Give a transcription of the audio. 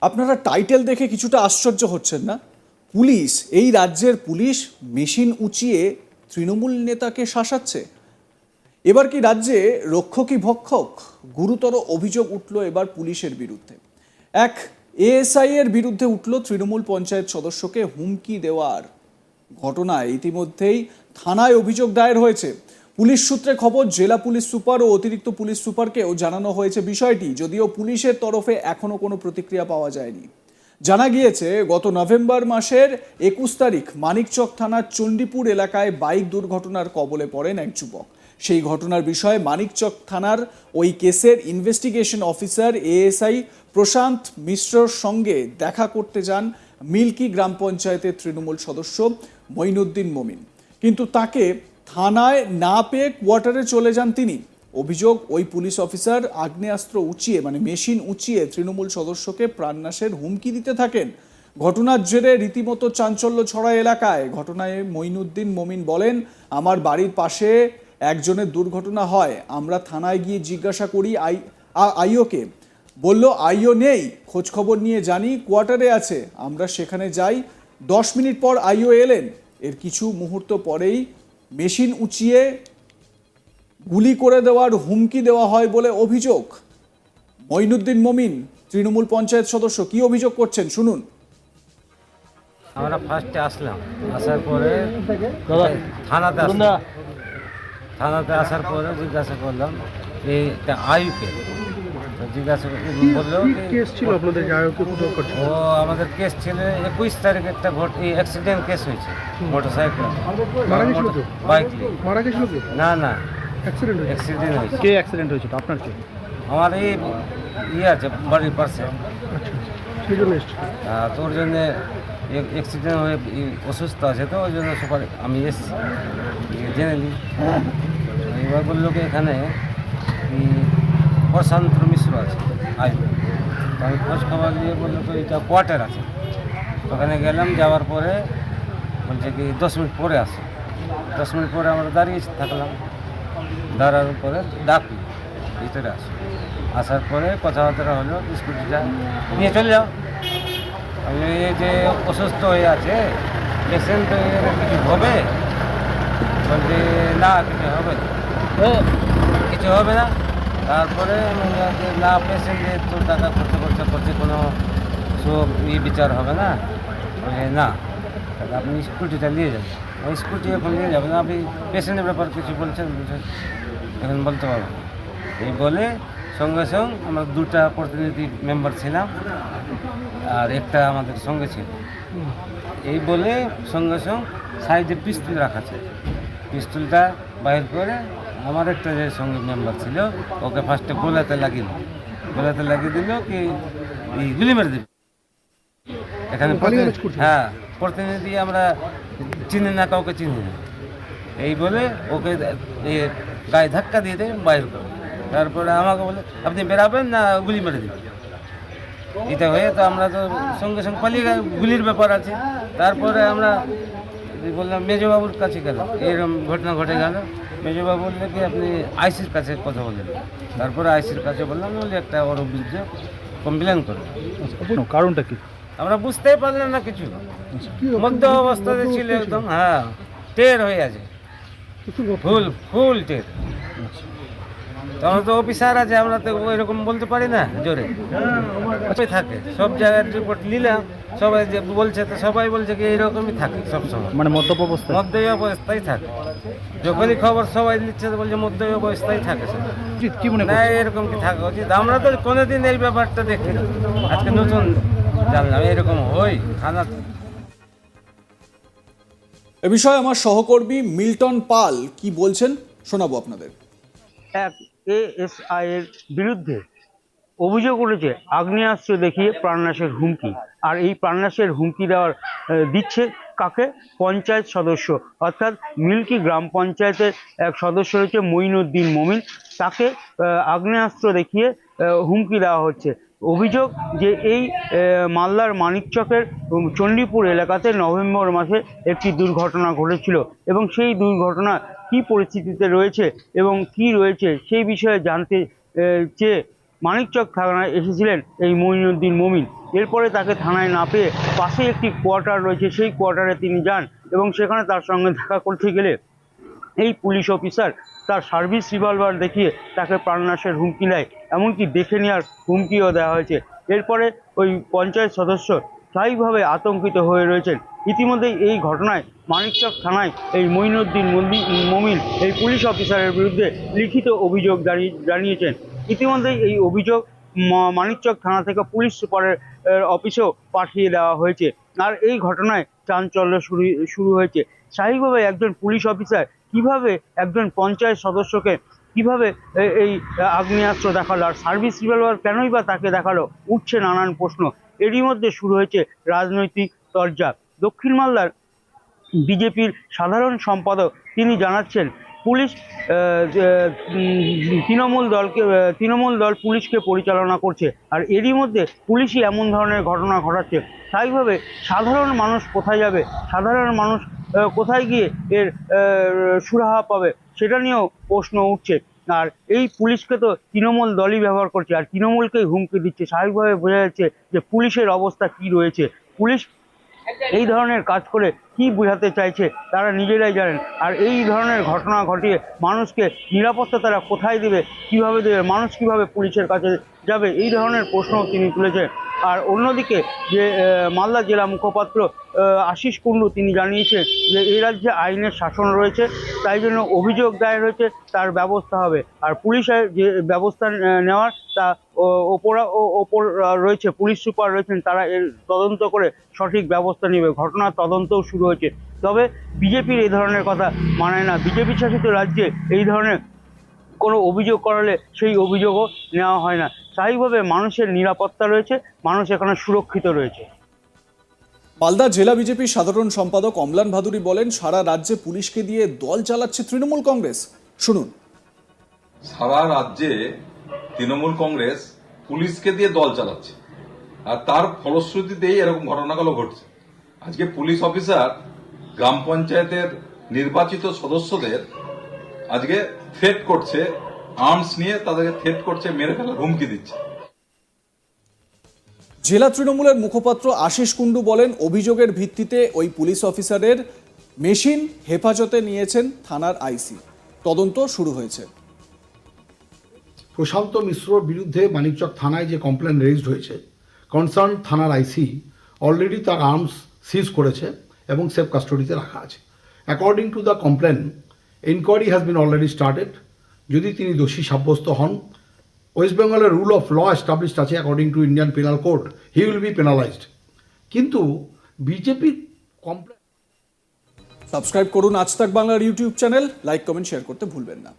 আপনারা টাইটেল দেখে কিছুটা আশ্চর্য হচ্ছেন না? পুলিশ, এই রাজ্যের পুলিশ মেশিন উঁচিয়ে তৃণমূল নেতাকে শাসাচ্ছে। এবার কি রাজ্যে রক্ষকই ভক্ষক? গুরুতর অভিযোগ উঠল এবার পুলিশের বিরুদ্ধে। এক এএসআই এর বিরুদ্ধে উঠল তৃণমূল পঞ্চায়েত সদস্যকে হুমকি দেওয়ার ঘটনায় ইতিমধ্যেই থানায় অভিযোগ দায়ের হয়েছে। পুলিশ সূত্রে খবর, জেলা পুলিশ সুপার ও অতিরিক্ত পুলিশ সুপারকেও জানানো হয়েছে বিষয়টি, যদিও পুলিশের তরফে এখনো কোনো প্রতিক্রিয়া পাওয়া যায়নি। জানা গিয়েছে গত নভেম্বর মাসের 21 তারিখ মানিকচক থানার চণ্ডীপুর এলাকায় বাইক দুর্ঘটনার কবলে পড়েন এক যুবক। সেই ঘটনার বিষয়ে মানিকচক থানার ওই কেসের ইনভেস্টিগেশন অফিসার এএসআই প্রশান্ত মিশ্রর সঙ্গে দেখা করতে যান মিল্কি গ্রাম পঞ্চায়েতের তৃণমূল সদস্য মঈনুদ্দিন মমিন, কিন্তু তাকে থানায় না পেয়ে কোয়ার্টারে চলে যান তিনি। অভিযোগ, ওই পুলিশ অফিসার আগ্নেয়াস্ত্র উঁচিয়ে মেশিন উঁচিয়ে তৃণমূল সদস্যকে প্রাণনাশের হুমকি দিতে থাকেন। ঘটনার জেরে রীতিমতো চাঞ্চল্য ছড়া এলাকায়। ঘটনায় মঈনুদ্দিন মমিন বলেন, আমার বাড়ির পাশে একজনের দুর্ঘটনা হয়, আমরা থানায় গিয়ে জিজ্ঞাসা করি আইওকে, বলল আইও নেই, খোঁজ খবর নিয়ে জানি কোয়ার্টারে আছে। আমরা সেখানে যাই, 10 মিনিট পর আইও এলেন। এর কিছু মুহূর্ত পরেই মেশিন উঁচিয়ে গুলি করে দেওয়ার হুমকি দেওয়া হয় বলে অভিযোগ। মঈনুদ্দিন মমিন তৃণমূল পঞ্চায়েত সদস্য কি অভিযোগ করছেন শুনুন। আমরা ফার্স্টে আসলাম, আসার পরে থানাতে আসার পরে জিজ্ঞাসা করলাম এইটা আয়ুকে, জিজ্ঞাসা বললো কেস ছিল আপনাদের, ও আমাদের কেস ছিল 21 তারিখ একটা অ্যাক্সিডেন্ট কেস হয়েছে, মোটরসাইকেল বাইক মারা গেছিল কি? না অ্যাক্সিডেন্ট হয়েছে। কে অ্যাক্সিডেন্ট হয়েছিল? আপনার কে? আমার এই আছে বাড়ির পাশে, আচ্ছা, সেই জন্য এসছি। তোর জন্যে অ্যাক্সিডেন্ট হয়ে অসুস্থ আছে, তো ওই জন্য সকালে আমি এসেছি, জেনে নিই। এবার বললো কি এখানে প্রশান্ত মিশ্র আছে আসবে, তো আমি খোঁজ খবর দিয়ে বললো তো এটা কোয়ার্টার আছে। ওখানে গেলাম, যাওয়ার পরে বলছে কি 10 মিনিট পরে আসে। 10 মিনিট পরে আমরা দাঁড়িয়ে থাকলাম, দাঁড়ানোর পরে ডাকলো ভিতরে আসার পরে কথাবার্তা হলো, স্কুটিটা নিয়ে চলে যাও। আমি এই যে অসুস্থ হয়ে আছে পেশেন্ট, কিছু হবে? বলছে না, কিছু হবে না। তারপরে না, পেশেন্টে তো টাকা করতে কোনো সব বিচার হবে না। বলে না, তাহলে আপনি স্কুটিটা নিয়ে যাবেন। ওই স্কুটি এখন নিয়ে যাবেন, আপনি পেশেন্টের ব্যাপার কিছু বলছেন এখন বলতে পারবেন। এই বলে সঙ্গে সঙ্গে আমরা 2টা প্রতিনিধি মেম্বার ছিলাম আর একটা আমাদের সঙ্গে ছিল। এই বলে সঙ্গে সঙ্গে সাইডে পিস্তল রাখা ছিল, পিস্তলটা বাইর করে আমার একটা যে সঙ্গে মেম্বার ছিল ওকে ফার্স্টে গোলাতে লাগিয়ে দিল কি গুলি মেরে দিল। এখানে হ্যাঁ, প্রতিনিধি আমরা চিনি না, কাউকে চিনি না। এই বলে ওকে গায়ে ধাক্কা দিয়ে দেয় বাইর করে। তারপরে আমাকে বলে আপনি বেরাবেন না গুলি মেরে দিবেন। এটা হয়ে তো আমরা তো সঙ্গে সঙ্গে পালিয়ে গেল, গুলির ব্যাপার আছে। তারপরে আমরা বললাম মেজবাবুর কাছে গেল, এরকম ঘটনা ঘটে গেল। মেজবাবু বললে কি আপনি আইসির কাছে কথা বললেন। তারপরে আইসির কাছে বললাম, বলে একটা ওর বিরুদ্ধে কমপ্লেন করবো। কারণটা কি আমরা বুঝতেই পারলাম না কিছু, মধ্য অবস্থাতে ছিল একদম, হ্যাঁ টের হয়ে আছে, ফুল টের। আমরা তো অফিসার আছে, আমরা তো ওইরকম বলতে পারি না জোরে থাকে। সব জায়গার রিপোর্ট নিলাম, সবাই যে বলছে তো সবাই বলছে কি এইরকমই থাকে সবসময়, মদ্যপ অবস্থায় থাকে। যখনই খবর সবাই নিচ্ছে তো বলছে মধ্য অবস্থায় থাকে। কি মনে না এরকম কি থাকা উচিত? আমরা তো কোনোদিন এই ব্যাপারটা দেখি না, আজকে নতুন জানলাম এরকম হয় থানা। এ বিষয়ে আমার সহকর্মী মিল্টন পাল কি বলছেন শোনাবো আপনাদের। এক এএসআই এর বিরুদ্ধে অভিযোগ উঠেছে আগ্নেয়াস্ত্র দেখিয়ে প্রাণনাশের হুমকি। আর এই প্রাণনাশের হুমকি দিচ্ছে কাকে? পঞ্চায়েত সদস্য, অর্থাৎ মিল্কি গ্রাম পঞ্চায়েতের এক সদস্য রয়েছে মঈনুদ্দিন মমিন। তাকে আগ্নেয়াস্ত্র দেখিয়ে হুমকি দেওয়া হচ্ছে। অভিযোগ যে এই মালদার মানিকচকের চণ্ডীপুর এলাকাতে নভেম্বর মাসে একটি দুর্ঘটনা ঘটেছিল, এবং সেই দুর্ঘটনা কী পরিস্থিতিতে রয়েছে এবং কি রয়েছে সেই বিষয়ে জানতে চেয়ে মানিকচক থানায় এসেছিলেন এই মঈনুদ্দিন মমিন। এরপরে তাকে থানায় না পেয়ে পাশে একটি কোয়ার্টার রয়েছে, সেই কোয়ার্টারে তিনি যান এবং সেখানে তার সঙ্গে দেখা করতে গেলে এই পুলিশ অফিসার তার সার্ভিস রিভলভার দেখিয়ে তাকে প্রাণনাশের হুমকি দেয়, এমনকি দেখে নেওয়ার হুমকিও দেওয়া হয়েছে। এরপরে ওই পঞ্চায়েত সদস্য স্থায়ীভাবে আতঙ্কিত হয়ে রয়েছেন। ইতিমধ্যেই এই ঘটনায় মানিকচক থানায় এই মঈনুদ্দিন মমিন এই পুলিশ অফিসারের বিরুদ্ধে লিখিত অভিযোগ জানিয়েছেন। ইতিমধ্যেই এই অভিযোগ মানিকচক থানা থেকে পুলিশ সুপারের অফিসেও পাঠিয়ে দেওয়া হয়েছে। আর এই ঘটনায় চাঞ্চল্য শুরু হয়েছে। স্বাভাবিকভাবে একজন পুলিশ অফিসার কিভাবে একজন পঞ্চায়েত সদস্যকে কিভাবে এই আগ্নেয়াস্ত্র দেখালো, আর সার্ভিস রিভলভার কেনই বা তাকে দেখালো, উঠছে নানান প্রশ্ন। এরই মধ্যে শুরু হয়েছে রাজনৈতিক তরজা। দক্ষিণ মালদার বিজেপির সাধারণ সম্পাদক তিনি জানাচ্ছেন পুলিশ তৃণমূল দল পুলিশকে পরিচালনা করছে, আর এরই মধ্যে পুলিশই এমন ধরনের ঘটনা ঘটাচ্ছে। স্বাভাবিকভাবে সাধারণ মানুষ কোথায় যাবে, সাধারণ মানুষ কোথায় গিয়ে এর সুরাহা পাবে, সেটা নিয়েও প্রশ্ন উঠছে। আর এই পুলিশকে তো তৃণমূল দলই ব্যবহার করছে, আর তৃণমূলকেই হুমকি দিচ্ছে। স্বাভাবিকভাবে বোঝা যাচ্ছে যে পুলিশের অবস্থা কি রয়েছে। পুলিশ এই ধরনের কাজ করে কি বোঝাতে চাইছে তারা নিজেরাই জানেন। আর এই ধরনের ঘটনা ঘটিয়ে মানুষকে নিরাপত্তা তারা কোথায় দেবে, কিভাবে দেবে, মানুষ কিভাবে পুলিশের কাছে যাবে, এই ধরনের প্রশ্নও তিনি তুলেছেন। আর অন্যদিকে যে মালদা জেলা মুখপাত্র আশিস কুণ্ডু তিনি জানিয়েছেন যে এই রাজ্যে আইনের শাসন রয়েছে, তাই জন্য অভিযোগ দায়ের হয়েছে, তার ব্যবস্থা হবে। আর পুলিশের যে ব্যবস্থা নেওয়ার তা ওপর রয়েছে, পুলিশ সুপার রয়েছেন, তারা এর তদন্ত করে সঠিক ব্যবস্থা নেবে। ঘটনার তদন্তও শুরু হয়েছে। তবে বিজেপির এই ধরনের কথা মানায় না। বিজেপি শাসিত রাজ্যে এই ধরনের কোনো অভিযোগ করালে সেই অভিযোগও নেওয়া হয় না। স্বাভাবিকভাবে মানুষের নিরাপত্তা রয়েছে, মানুষ এখানে সুরক্ষিত রয়েছে। মালদা জেলা বিজেপির সাধারণ সম্পাদক অম্লান ভাদুরী বলেন, সারা রাজ্যে পুলিশকে দিয়ে দল চালাচ্ছে তৃণমূল কংগ্রেস। শুনুন। সারা রাজ্যে তৃণমূল কংগ্রেস পুলিশকে দিয়ে দল চালাচ্ছে, আর তার ফলশ্রুতিতেই এরকম ঘটনাগুলো ঘটছে। আজকে পুলিশ অফিসার গ্রাম পঞ্চায়েতের নির্বাচিত সদস্যদের আজকে থ্রেট করছে, আর্মস নিয়ে তাদেরকে থ্রেট করছে, মেরে ফেলার হুমকি দিচ্ছে। জেলা তৃণমূলের মুখপাত্র আশিস কুণ্ডু বলেন, অভিযোগের ভিত্তিতে ওই পুলিশ অফিসারের মেশিন হেফাজতে নিয়েছেন থানার আইসি। তদন্ত শুরু হয়েছে। প্রশান্ত মিশ্রর বিরুদ্ধে মানিকচক থানায় যে কমপ্লেন রেজড হয়েছে, কনসার্ন থানার আইসি অলরেডি তার আর্মস সিজ করেছে এবং সেফ কাস্টডিতে রাখা আছে। According to the complain, inquiry has been already started. যদি তিনি দোষী সাব্যস্ত হন, ওয়েস্ট বেঙ্গলের রুল অফ ল এস্টাবলিশড আছে, according to Indian penal code, he will be penalised. কিন্তু বিজেপির কমপ্লেন। সাবস্ক্রাইব করুন আজ তাক বাংলার YouTube channel, like comment share করতে ভুলবেন না।